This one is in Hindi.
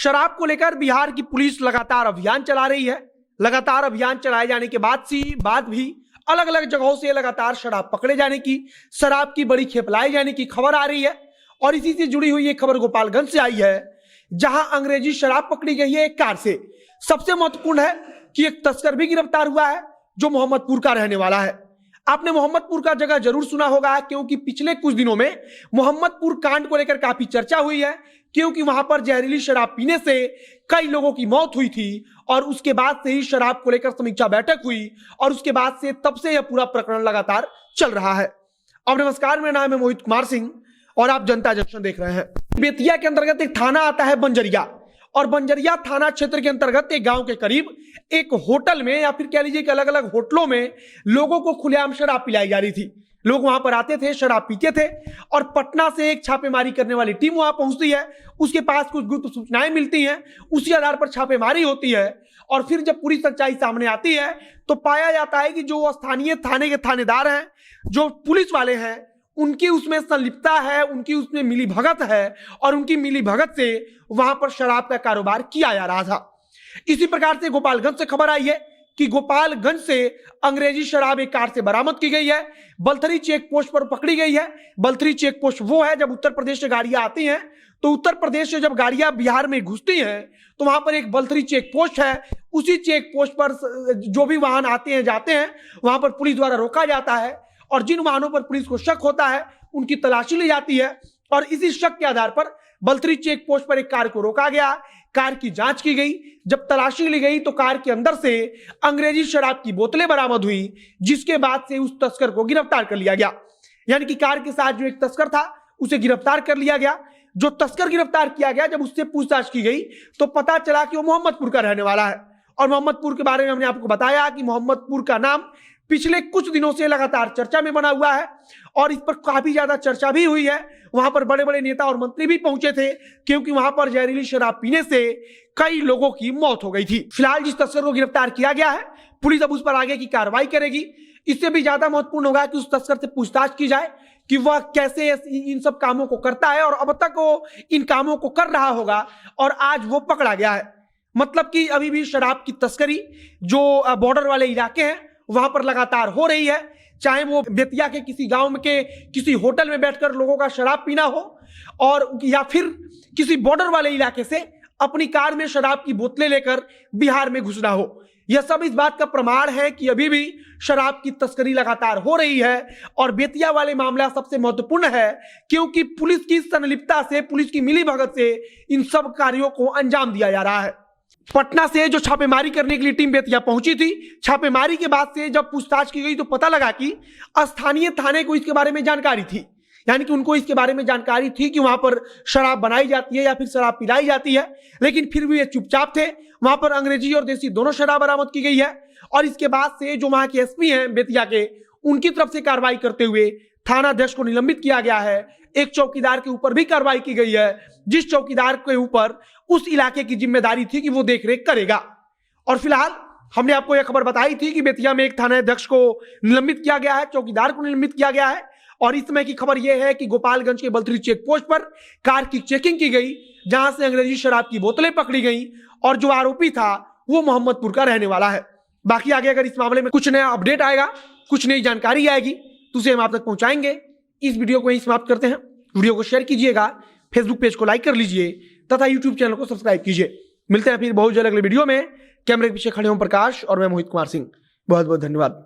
शराब को लेकर बिहार की पुलिस लगातार अभियान चला रही है। लगातार अभियान चलाए जाने के बाद भी अलग अलग जगहों से लगातार शराब पकड़े जाने की, शराब की बड़ी खेप लाए जाने की खबर आ रही है। और इसी से जुड़ी हुई एक खबर गोपालगंज से आई है, जहां अंग्रेजी शराब पकड़ी गई है एक कार से। सबसे महत्वपूर्ण है कि एक तस्कर भी गिरफ्तार हुआ है जो मोहम्मदपुर का रहने वाला है। आपने मोहम्मदपुर का जगह जरूर सुना होगा, क्योंकि पिछले कुछ दिनों में मोहम्मदपुर कांड को लेकर काफी चर्चा हुई है, क्योंकि वहां पर जहरीली शराब पीने से कई लोगों की मौत हुई थी। और उसके बाद से ही शराब को लेकर समीक्षा बैठक हुई और उसके बाद से तब से यह पूरा प्रकरण लगातार चल रहा है। अब नमस्कार, मेरा नाम है मोहित कुमार सिंह और आप जनता जंक्शन देख रहे हैं। बेतिया के अंतर्गत एक थाना आता है बंजरिया, और बंजरिया थाना क्षेत्र के अंतर्गत एक गांव के करीब एक होटल में, या फिर कह लीजिए कि अलग अलग होटलों में लोगों को खुलेआम शराब पिलाई जा रही थी। लोग वहां पर आते थे, शराब पीते थे, और पटना से एक छापेमारी करने वाली टीम वहां पहुंचती है। उसके पास कुछ गुप्त सूचनाएं मिलती हैं, उसी आधार पर छापेमारी होती है। और फिर जब पूरी सच्चाई सामने आती है तो पाया जाता है कि जो स्थानीय थाने के थानेदार हैं, जो पुलिस वाले हैं, उनकी उसमें संलिप्तता है, उनकी उसमें मिली भगत है, और उनकी मिली भगत से वहां पर शराब का कारोबार किया जा रहा था। इसी प्रकार से गोपालगंज से खबर आई है कि गोपालगंज से अंग्रेजी शराब एक कार से बरामद की गई है, बलथरी चेक पोस्ट पर पकड़ी गई है। बलथरी चेक पोस्ट वो है, जब उत्तर प्रदेश से गाड़ियां आती हैं तो उत्तर प्रदेश से जब गाड़ियां बिहार में घुसती हैं तो वहां पर एक बलथरी चेक पोस्ट है। उसी चेक पोस्ट पर जो भी वाहन आते हैं जाते हैं, वहां पर पुलिस द्वारा रोका जाता है, और जिन वाहनों पर पुलिस को शक होता है उनकी तलाशी ली जाती है। और इसी शक के आधार पर बलथरी चेक पोस्ट पर एक कार को रोका गया, कार की जांच की गई। जब तलाशी ली गई तो कार के अंदर से अंग्रेजी शराब की बोतलें बरामद हुई, जिसके बाद से उस तस्कर को गिरफ्तार कर लिया गया। यानी कि कार के साथ जो एक तस्कर था उसे गिरफ्तार कर लिया गया। जो तस्कर गिरफ्तार किया गया, जब उससे पूछताछ की गई तो पता चला कि वो मोहम्मदपुर का रहने वाला है। और मोहम्मदपुर के बारे में हमने आपको बताया कि मोहम्मदपुर का नाम पिछले कुछ दिनों से लगातार चर्चा में बना हुआ है, और इस पर काफी ज्यादा चर्चा भी हुई है। वहां पर बड़े बड़े नेता और मंत्री भी पहुंचे थे, क्योंकि वहां पर जहरीली शराब पीने से कई लोगों की मौत हो गई थी। फिलहाल जिस तस्कर को गिरफ्तार किया गया है, पुलिस अब उस पर आगे की कार्रवाई करेगी। इससे भी ज्यादा महत्वपूर्ण होगा कि उस तस्कर से पूछताछ की जाए कि वह कैसे इन सब कामों को करता है, और अब तक वो इन कामों को कर रहा होगा और आज वो पकड़ा गया है। मतलब कि अभी भी शराब की तस्करी जो बॉर्डर वाले इलाके हैं वहां पर लगातार हो रही है, चाहे वो बेतिया के किसी गांव में के किसी होटल में बैठकर लोगों का शराब पीना हो, और या फिर किसी बॉर्डर वाले इलाके से अपनी कार में शराब की बोतलें लेकर बिहार में घुसना हो। यह सब इस बात का प्रमाण है कि अभी भी शराब की तस्करी लगातार हो रही है। और बेतिया वाले मामला सबसे महत्वपूर्ण है, क्योंकि पुलिस की संलिप्तता से, पुलिस की मिलीभगत से इन सब कार्यों को अंजाम दिया जा रहा है। पटना से जो छापेमारी करने के लिए टीम बेतिया पहुंची थी, छापेमारी के बाद से जब पूछताछ की गई तो पता लगा कि स्थानीय थाने को इसके बारे में जानकारी थी। यानी कि उनको इसके बारे में जानकारी थी कि वहां पर शराब बनाई जाती है या फिर शराब पिलाई जाती है, लेकिन फिर भी ये चुपचाप थे। वहां पर अंग्रेजी और देसी दोनों शराब बरामद की गई है। और इसके बाद से जो वहां के एसपी हैं बेतिया के, उनकी तरफ से कार्रवाई करते हुए थाना अध्यक्ष को निलंबित किया गया है। एक चौकीदार के ऊपर भी कार्रवाई की गई है, जिस चौकीदार के ऊपर उस इलाके की जिम्मेदारी थी कि वो देखरेख करेगा। और फिलहाल हमने आपको यह खबर बताई थी कि बेतिया में एक थाना अध्यक्ष को निलंबित किया गया है, चौकीदार को निलंबित किया गया है। और इस समय की खबर यह है कि गोपालगंज के बलथरी चेक पोस्ट पर कार की चेकिंग की गई, जहां से अंग्रेजी शराब की बोतलें पकड़ी गई, और जो आरोपी था वो मोहम्मदपुर का रहने वाला है। बाकी आगे अगर इस मामले में कुछ नया अपडेट आएगा, कुछ नई जानकारी आएगी, तो उसे हम आप तक पहुंचाएंगे। इस वीडियो को यहीं समाप्त करते हैं। वीडियो को शेयर कीजिएगा, फेसबुक पेज को लाइक कर लीजिए तथा यूट्यूब चैनल को सब्सक्राइब कीजिए। मिलते हैं फिर बहुत जल्द अगले वीडियो में। कैमरे के पीछे खड़े हों प्रकाश और मैं मोहित कुमार सिंह। बहुत बहुत धन्यवाद।